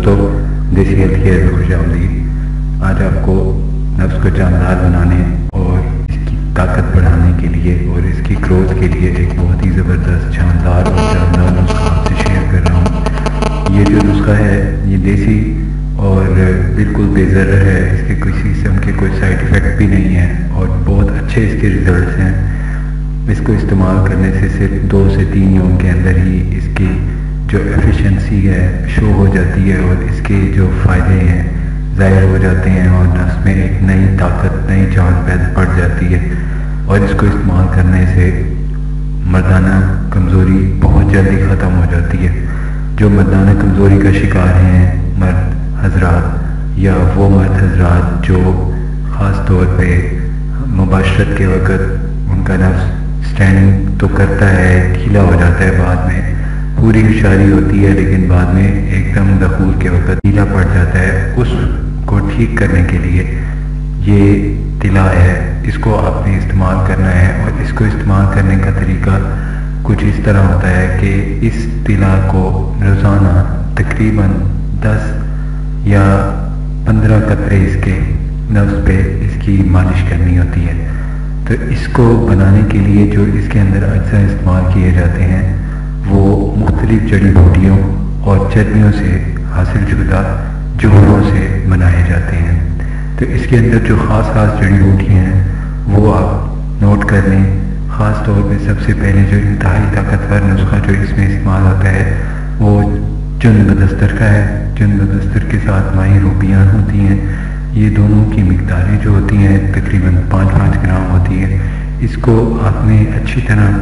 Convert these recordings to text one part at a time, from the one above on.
دوستو، دیسی ہیلتھ کی خوش آمدید۔ آج آپ کو نفس کو جاندار بنانے اور اس کی طاقت بڑھانے کے لیے اور اس کی گروتھ کے لیے ایک بہت ہی زبردست شاندار اور جاندار نسخہ آپ سے شیئر کر رہا ہوں۔ یہ جو نسخہ ہے یہ دیسی اور بالکل بے ضرر ہے، اس کے کسی قسم کے کوئی سائیڈ ایفیکٹ بھی نہیں ہے اور بہت اچھے اس کے ریزلٹس ہیں۔ اس کو استعمال کرنے سے صرف 2 سے 3 یوم کے اندر ہی اس کی جو ایفیشنسی ہے شو ہو جاتی ہے اور اس کے جو فائدے ہیں ظاہر ہو جاتے ہیں اور نفس میں ایک نئی طاقت، نئی جان پیدا پڑ جاتی ہے۔ اور اس کو استعمال کرنے سے مردانہ کمزوری بہت جلدی ختم ہو جاتی ہے۔ جو مردانہ کمزوری کا شکار ہیں مرد حضرات یا وہ مرد حضرات جو خاص طور پہ مباشرت کے وقت ان کا نفس سٹینڈنگ تو کرتا ہے، ڈھیلا ہو جاتا ہے، بعد میں پوری ہوشیاری ہوتی ہے لیکن بعد میں ایک دم دخول کے وقت ڈھیلا پڑ جاتا ہے، اس کو ٹھیک کرنے کے لیے یہ طلا ہے، اس کو آپ نے استعمال کرنا ہے۔ اور اس کو استعمال کرنے کا طریقہ کچھ اس طرح ہوتا ہے کہ اس طلا کو روزانہ تقریباً 10 یا 15 قطرے اس کے نفس پہ اس کی مالش کرنی ہوتی ہے۔ تو اس کو بنانے کے لیے جو اس کے اندر اجزاء استعمال کیے جاتے ہیں وہ مختلف جڑی بوٹیوں اور چربیوں سے حاصل شدہ جوہروں سے بنائے جاتے ہیں۔ تو اس کے اندر جو خاص جڑی بوٹیاں ہیں وہ آپ نوٹ کر لیں۔ خاص طور پہ سب سے پہلے جو انتہائی طاقتور نسخہ جو اس میں استعمال ہوتا ہے وہ چند بدستر کا ہے۔ چند بدستر کے ساتھ ماہی روبیان ہوتی ہیں، یہ دونوں کی مقداریں جو ہوتی ہیں تقریباً 5 گرام ہوتی ہے۔ اس کو آپ نے اچھی طرح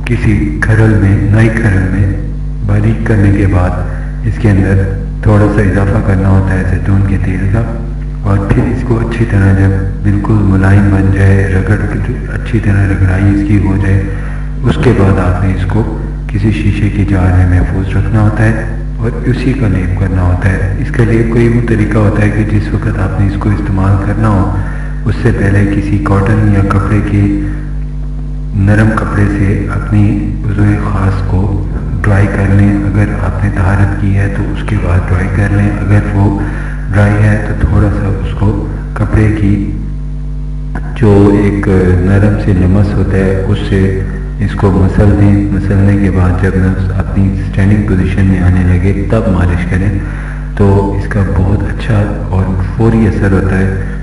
کسی کھرل میں، نئی کھرل میں باریک کرنے کے بعد اس کے اندر تھوڑا سا اضافہ کرنا ہوتا ہے زیتون کے تیل کا، اور پھر اس کو اچھی طرح جب بالکل ملائم بن جائے، اچھی طرح رگڑائی اس کی ہو جائے، اس کے بعد آپ نے اس کو کسی شیشے کی جار میں محفوظ رکھنا ہوتا ہے اور اسی کا لیپ کرنا ہوتا ہے۔ اس کا لیپ کا یہ وہ طریقہ ہوتا ہے کہ جس وقت آپ نے اس کو استعمال کرنا ہو اس سے پہلے کسی کاٹن یا کپڑے کے نرم کپڑے سے اپنی عضو خاص کو ڈرائی کر لیں۔ اگر آپ نے طہارت کی ہے تو اس کے بعد ڈرائی کر لیں، اگر وہ ڈرائی ہے تو تھوڑا سا اس کو کپڑے کی جو ایک نرم سے لمس ہوتا ہے اس سے اس کو مسل دیں۔ مسلنے کے بعد جب نفس اپنی سٹینڈنگ پوزیشن میں آنے لگے تب مالش کریں، تو اس کا بہت اچھا اور فوری اثر ہوتا ہے۔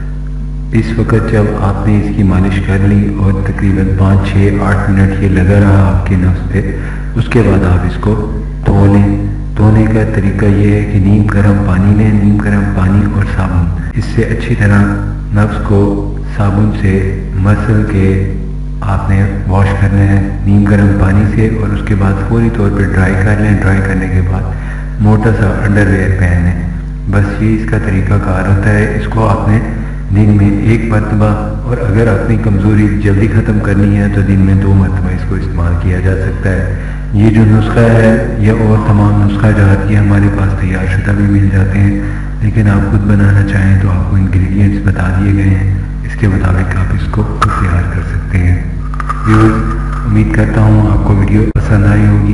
اس وقت جب آپ نے اس کی مالش کر لی اور تقریباً 5، 6، 8 منٹ یہ لگا رہا آپ کے نفس پہ، اس کے بعد آپ اس کو دھو لیں۔ دھونے کا طریقہ یہ ہے کہ نیم گرم پانی لیں، نیم گرم پانی اور صابن، اس سے اچھی طرح نفس کو صابن سے مسل کے آپ نے واش کرنا ہے نیم گرم پانی سے، اور اس کے بعد فوری طور پہ ڈرائی کر لیں۔ ڈرائی کرنے کے بعد موٹا سا انڈر ویئر پہن لیں۔ بس یہ اس کا طریقہ کار ہوتا ہے۔ اس کو آپ نے دن میں 1 مرتبہ، اور اگر اپنی کمزوری جلدی ختم کرنی ہے تو دن میں 2 مرتبہ اس کو استعمال کیا جا سکتا ہے۔ یہ جو نسخہ ہے یہ اور تمام نسخہ جات یہ ہمارے پاس تیار شدہ بھی مل جاتے ہیں، لیکن آپ خود بنانا چاہیں تو آپ کو انگریڈینٹس بتا دیے گئے ہیں، اس کے مطابق آپ اس کو خود تیار کر سکتے ہیں۔ ویورز، امید کرتا ہوں آپ کو ویڈیو پسند آئی ہوگی۔